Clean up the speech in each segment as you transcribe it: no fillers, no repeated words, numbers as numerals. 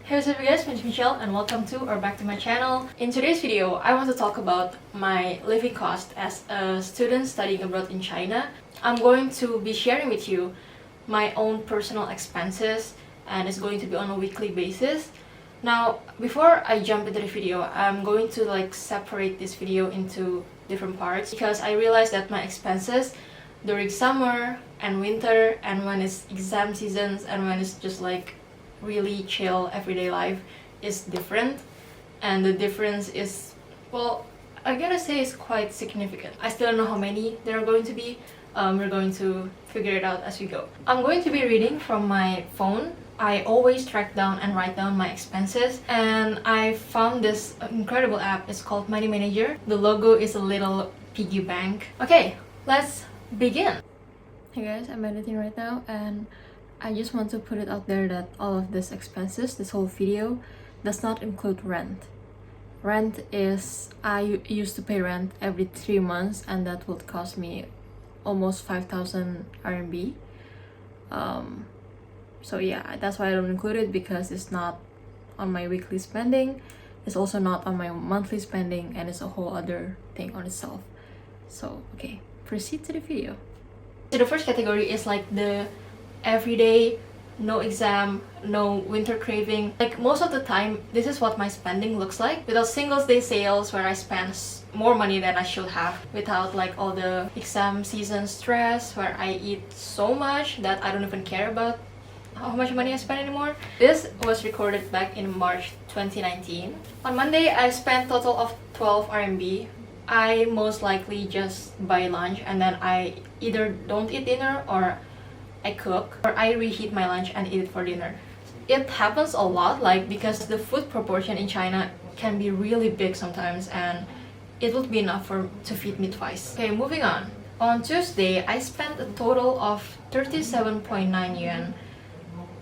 Hey, what's up guys, my name is Michelle and welcome to or back to my channel. In today's video, I want to talk about my living cost as a student studying abroad in China. I'm going to be sharing with you my own personal expenses and it's going to be on a weekly basis. Now, before I jump into the video, I'm going to separate this video into different parts because I realized that my expenses during summer and winter and when it's exam seasons and when it's just really chill everyday life is different, and the difference is, well, I gotta say it's quite significant. I still don't know how many there are going to be. We're going to figure it out as we go. I'm going to be reading from my phone. I always track down and write down my expenses, and I found this incredible app. It's called Money Manager. The logo is a little piggy bank. Okay, let's begin. Hey guys, I'm editing right now and I just want to put it out there that all of these expenses, this whole video, does not include rent. Rent is, I used to pay rent every 3 months and that would cost me almost 5,000 RMB. So yeah, that's why I don't include it, because it's not on my weekly spending. It's also not on my monthly spending, and it's a whole other thing on itself. So okay, proceed to the video. So the first category is the everyday, no exam, no winter craving. Most of the time, this is what my spending looks like. Without Singles Day sales where I spend more money than I should have. Without all the exam season stress where I eat so much that I don't even care about how much money I spend anymore. This was recorded back in March 2019. On Monday, I spent total of 12 RMB. I most likely just buy lunch and then I either don't eat dinner or I cook, or I reheat my lunch and eat it for dinner. It happens a lot, because the food proportion in China can be really big sometimes, and it would be enough to feed me twice. Okay, moving on. On Tuesday, I spent a total of 37.9 yuan.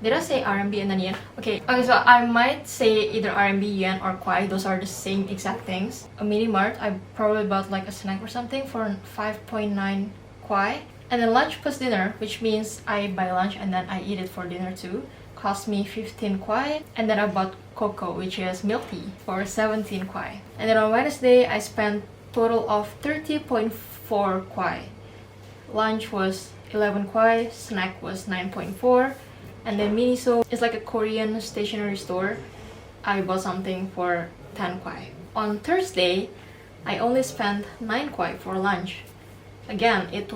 Did I say RMB and then yen? Okay, so I might say either RMB, yen, or kwai. Those are the same exact things. A mini mart, I probably bought a snack or something for 5.9 kwai. And then lunch plus dinner, which means I buy lunch and then I eat it for dinner too, cost me 15 kwai. And then I bought cocoa, which is milk tea, for 17 kwai. And then on Wednesday, I spent total of 30.4 kwai. Lunch was 11 kwai, snack was 9.4, and then Miniso is a Korean stationery store. I bought something for 10 kwai. On Thursday, I only spent 9 kwai for lunch. Again, it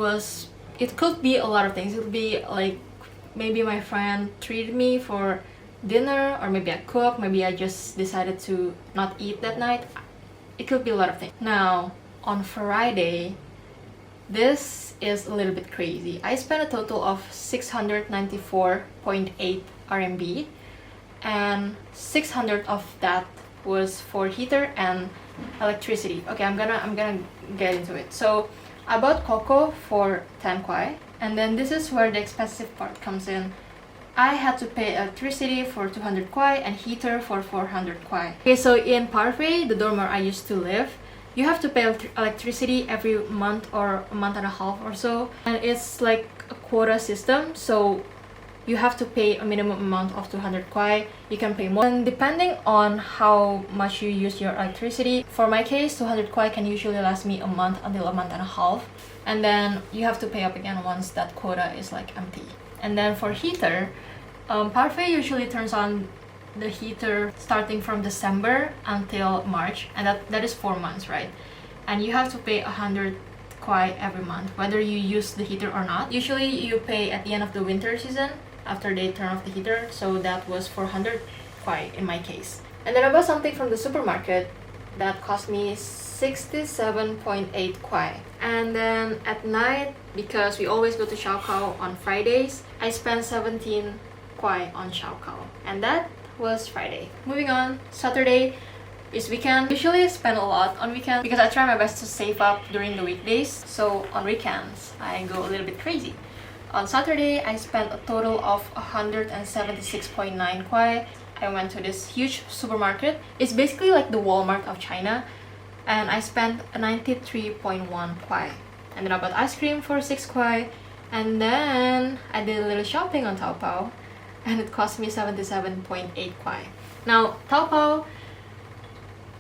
could be a lot of things. It could be maybe my friend treated me for dinner, or maybe I cooked, maybe I just decided to not eat that night. It could be a lot of things. Now, on Friday, this is a little bit crazy. I spent a total of 694.8 RMB, and 600 of that was for heater and electricity. Okay, I'm gonna get into it. So I bought cocoa for 10 kwai, and then this is where the expensive part comes in. I had to pay electricity for 200 kwai and heater for 400 kwai. Okay, so in Parfait, the dorm where I used to live, you have to pay electricity every month or a month and a half or so, and it's a quota system, so you have to pay a minimum amount of 200 kwai. You can pay more, and depending on how much you use your electricity. For my case, 200 kwai can usually last me a month until a month and a half, and then you have to pay up again once that quota is empty. And then for heater, Parfait usually turns on the heater starting from December until March, and that is 4 months, right? And you have to pay 100 kwai every month, whether you use the heater or not. Usually you pay at the end of the winter season, after they turn off the heater, so that was 400 kwai in my case. And then I bought something from the supermarket that cost me 67.8 kwai. And then at night, because we always go to Xiaokao on Fridays, I spent 17 kwai on Xiaokao, and that was Friday. Moving on, Saturday is weekend. Usually I spend a lot on weekends because I try my best to save up during the weekdays, so on weekends I go a little bit crazy. On Saturday, I spent a total of 176.9 kwai. I went to this huge supermarket. It's basically like the Walmart of China, and I spent 93.1 kwai. And then I bought ice cream for 6 kwai, and then I did a little shopping on Taobao. and it cost me 77.8 kwai. Now Taobao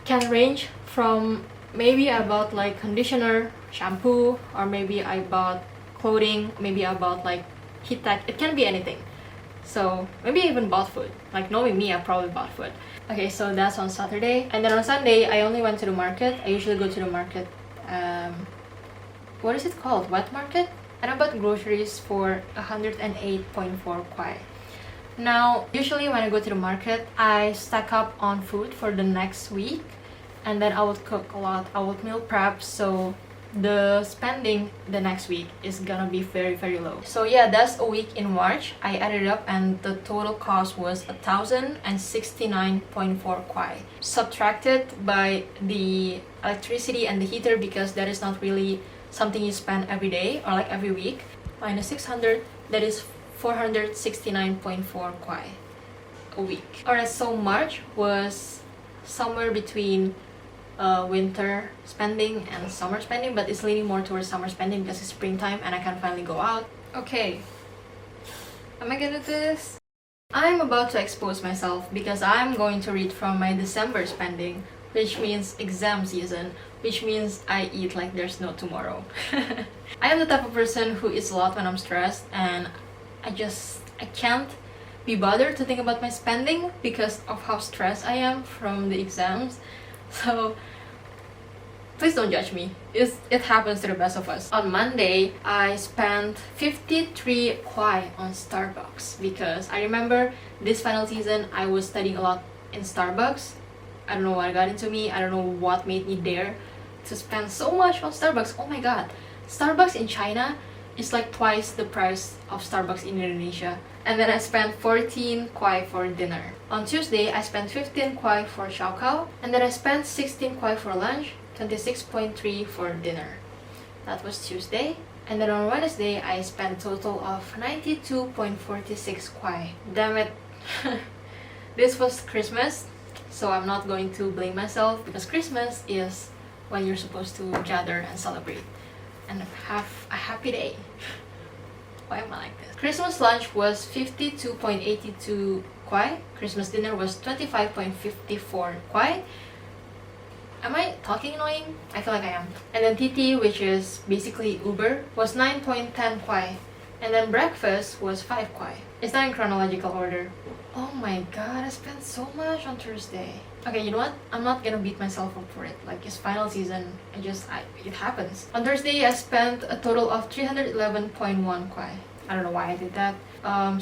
can range from maybe I bought like conditioner, shampoo, or maybe I bought clothing, maybe I bought like heat tech. It can be anything. So maybe I even bought food. Like knowing me, I probably bought food. Okay, so that's on Saturday. And then on Sunday, I only went to the market. I usually go to the market, what is it called? Wet market? And I bought groceries for 108.4 kwai. Now, usually when I go to the market, I stack up on food for the next week. And then I would cook a lot. I would meal prep, so the spending the next week is gonna be very low. So yeah, that's a week in March. I added up and the total cost was 1,069.4 kwai. Subtracted by the electricity and the heater, because that is not really something you spend every day or like every week. Minus 600, that is 469.4 kwai a week. Alright, so March was somewhere between winter spending and summer spending, but it's leaning more towards summer spending because it's springtime and I can finally go out. Okay, am I gonna do this? I'm about to expose myself because I'm going to read from my December spending, which means exam season, which means I eat like there's no tomorrow. I am the type of person who eats a lot when I'm stressed, and I can't be bothered to think about my spending because of how stressed I am from the exams. So please don't judge me. It happens to the best of us. On Monday, I spent 53 kwai on Starbucks because I remember this final season I was studying a lot in Starbucks. I don't know what got into me. I don't know what made me dare to spend so much on Starbucks. Oh my god. Starbucks in China is like twice the price of Starbucks in Indonesia. And then I spent 14 kwai for dinner. On Tuesday, I spent 15 kwai for xiaokao. And then I spent 16 kwai for lunch, 26.3 for dinner. That was Tuesday. And then on Wednesday, I spent a total of 92.46 kwai. Damn it. This was Christmas, so I'm not going to blame myself because Christmas is when you're supposed to gather and celebrate and have a happy day. Why am I like this? Christmas lunch was 52.82 kwai. Christmas dinner was 25.54 kwai. Am I talking annoying? I feel like I am. And then TT, which is basically Uber, was 9.10 kwai. And then breakfast was 5 kwai. It's not in chronological order. Oh my god, I spent so much on Thursday. Okay, you know what? I'm not gonna beat myself up for it. Like, it's final season. It happens. On Thursday, I spent a total of 311.1 kwai. I don't know why I did that.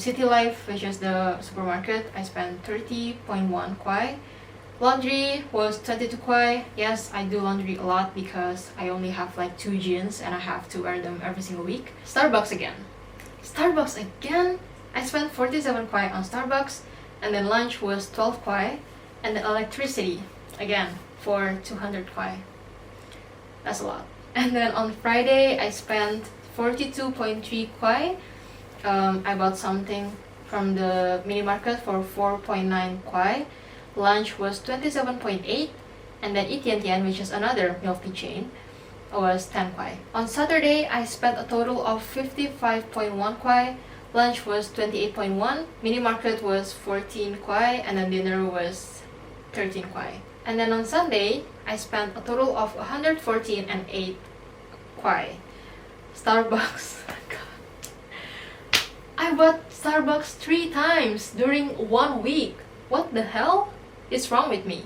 City Life, which is the supermarket, I spent 30.1 kwai. Laundry was 22 kwai. Yes, I do laundry a lot because I only have like 2 jeans and I have to wear them every single week. Starbucks again. Starbucks again? I spent 47 kwai on Starbucks, and then lunch was 12 kwai, and then electricity, again, for 200 kwai. That's a lot. And then on Friday, I spent 42.3 kwai. I bought something from the mini market for 4.9 kwai. Lunch was 27.8, and then Itian, which is another milk tea chain, was 10 kwai. On Saturday, I spent a total of 55.1 kwai. Lunch was 28.1, mini market was 14 kwai, and then dinner was 13 kwai. And then on Sunday, I spent a total of 114.8 kwai. Starbucks. I bought Starbucks 3 times during 1 week. What the hell is wrong with me?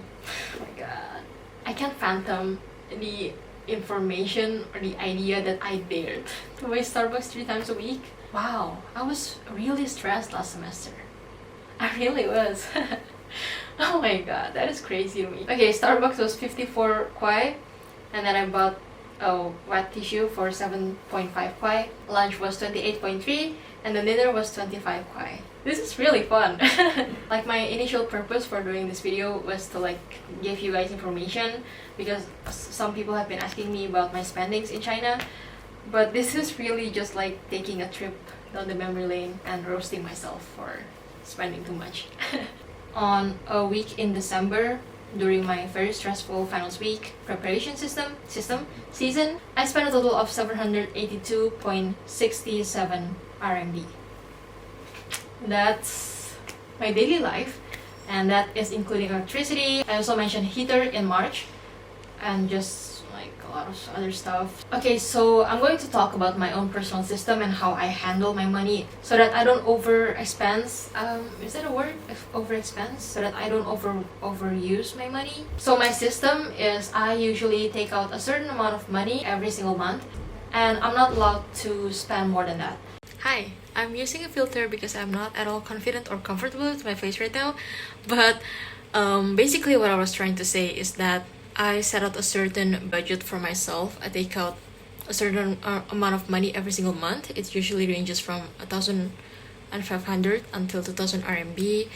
Oh my god. I can't fathom the information or the idea that I dared to buy Starbucks 3 times a week. Wow, I was really stressed last semester. I really was. Oh my god, that is crazy to me. Okay, Starbucks was 54 kwai, and then I bought a wet tissue for 7.5 kwai. Lunch was 28.3, and the dinner was 25 kwai. This is really fun. Like, my initial purpose for doing this video was to like give you guys information because some people have been asking me about my spendings in China. But this is really just like taking a trip down the memory lane and roasting myself for spending too much. On a week in December, during my very stressful finals week preparation season, I spent a total of 782.67 RMB. That's my daily life, and that is including electricity. I also mentioned heater in March, and just like a lot of other stuff. Okay, so I'm going to talk about my own personal system and how I handle my money so that I don't overexpend. Is that a word? Overexpense? So that I don't overuse my money. So my system is I usually take out a certain amount of money every single month, and I'm not allowed to spend more than that. Hi, I'm using a filter because I'm not at all confident or comfortable with my face right now, but basically what I was trying to say is that I set out a certain budget for myself. I take out a certain amount of money every single month. It usually ranges from 1,500 until 2,000 RMB,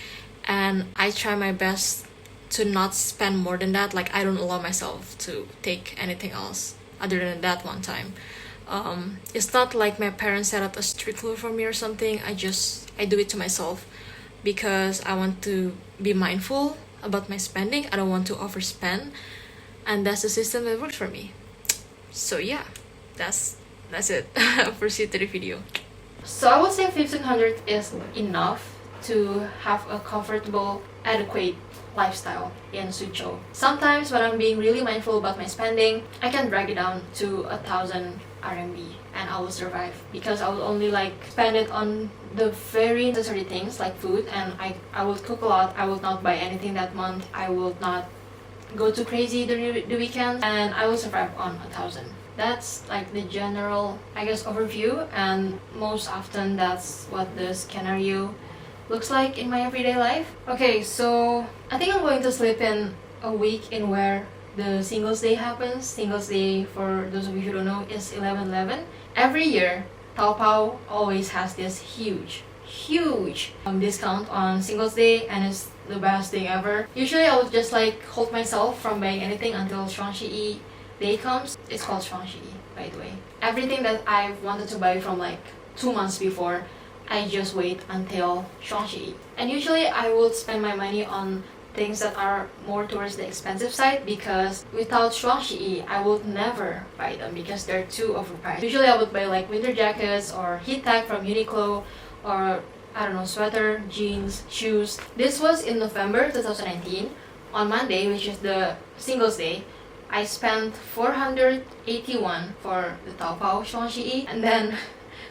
and I try my best to not spend more than that. Like, I don't allow myself to take anything else other than that one time. It's not like my parents set out a strict rule for me or something. I do it to myself because I want to be mindful about my spending. I don't want to overspend, and that's the system that works for me. So yeah, that's it. Proceed to the video. So I would say 1,500 is enough to have a comfortable, adequate lifestyle in Suzhou. Sometimes when I'm being really mindful about my spending, I can drag it down to 1,000 RMB and I will survive, because I will only like spend it on the very necessary things like food, and I will cook a lot. I will not buy anything that month. I will not go too crazy during the weekends, and I will survive on 1,000. That's like the general, I guess, overview, and most often that's what the scenario looks like in my everyday life. Okay, so I think I'm going to slip in a week in where the Singles Day happens. Singles Day, for those of you who don't know, is 11/11. Every year, Taobao always has this huge discount on Singles Day, and it's the best thing ever. Usually I would just like hold myself from buying anything until Shuangxiyi Day comes. It's called Shuangxiyi, by the way. Everything that I've wanted to buy from like 2 months before, I just wait until Shuangxiyi. And usually I would spend my money on things that are more towards the expensive side, because without Shuangxiyi, I would never buy them because they're too overpriced. Usually I would buy like winter jackets or heat tech from Uniqlo, or I don't know, sweater, jeans, shoes. This was in November 2019. On Monday, which is the Singles Day, I spent 481 for the Taobao Shuangxiyi, and then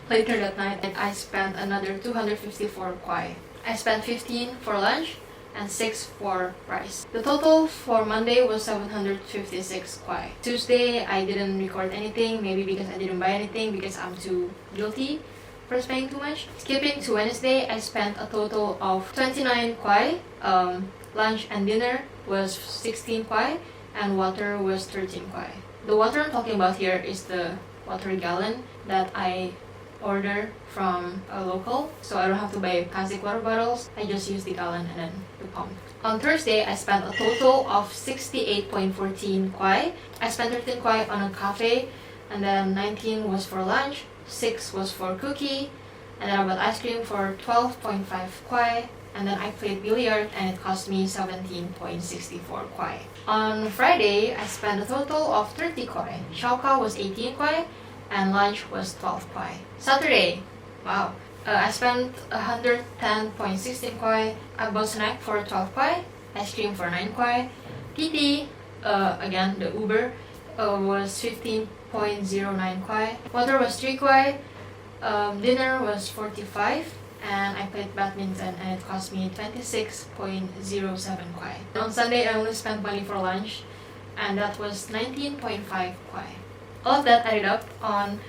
later that night I spent another 254 kuai. I spent 15 for lunch and 6 for rice. The total for Monday was 756 kuai. Tuesday I didn't record anything, maybe because I didn't buy anything because I'm too guilty for spending too much. Skipping to Wednesday, I spent a total of 29 kuai. Lunch and dinner was 16 kuai, and water was 13 kuai. The water I'm talking about here is the water gallon that I order from a local, so I don't have to buy plastic water bottles. I just use the gallon and then the pump. On Thursday, I spent a total of 68.14 kuai. I spent 13 kuai on a cafe, and then 19 was for lunch, 6 was for cookie, and then I bought ice cream for 12.5 kuai, and then I played billiard and it cost me 17.64 kuai. On Friday, I spent a total of 30 kuai. Shaokao was 18 kuai, and lunch was 12 kuai. Saturday, wow, I spent 110.16 kuai. I bought snack for 12 kuai, ice cream for 9 kuai. PT, again the Uber, was 15.09 kuai. Water was 3 kuai. Dinner was 45, and I played badminton and it cost me 26.07 kuai. On Sunday, I only spent money for lunch, and that was 19.5 kuai. All of that added up on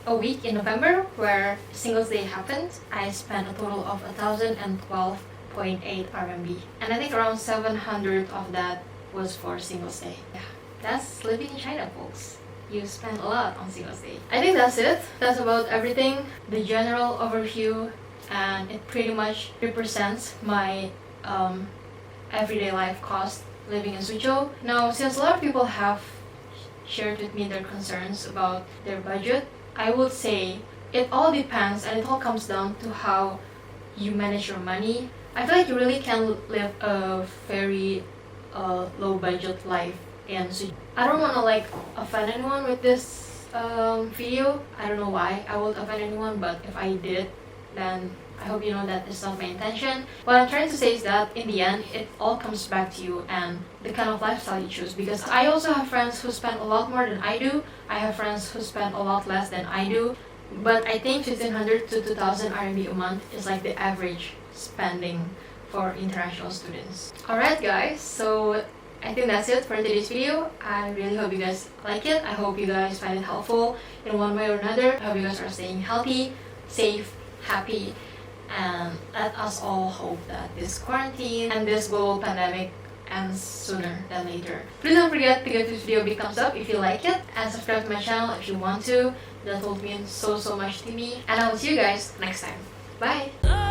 a week in November where Singles Day happened. I spent a total of 1,012.8 RMB, and I think around 700 of that was for Singles Day. Yeah, that's living in China, folks. You spend a lot on Singles Day. I think that's it. That's about everything. The general overview, and it pretty much represents my everyday life cost living in Suzhou. Now, since a lot of people have shared with me their concerns about their budget, I would say it all depends, and it all comes down to how you manage your money. I feel like you really can live a very low budget life in Suzhou. I don't want to like offend anyone with this video. I don't know why I would offend anyone, but if I did, then I hope you know that is not my intention. What I'm trying to say is that in the end, it all comes back to you and the kind of lifestyle you choose. Because I also have friends who spend a lot more than I do. I have friends who spend a lot less than I do. But I think 1,500 to 2,000 RMB a month is like the average spending for international students. Alright guys, so I think that's it for today's video. I really hope you guys like it. I hope you guys find it helpful in one way or another. I hope you guys are staying healthy, safe, happy, and let us all hope that this quarantine and this global pandemic ends sooner than later. Please don't forget to give this video a big thumbs up if you like it, and subscribe to my channel if you want to. That will mean so much to me, and I will see you guys next time. Bye!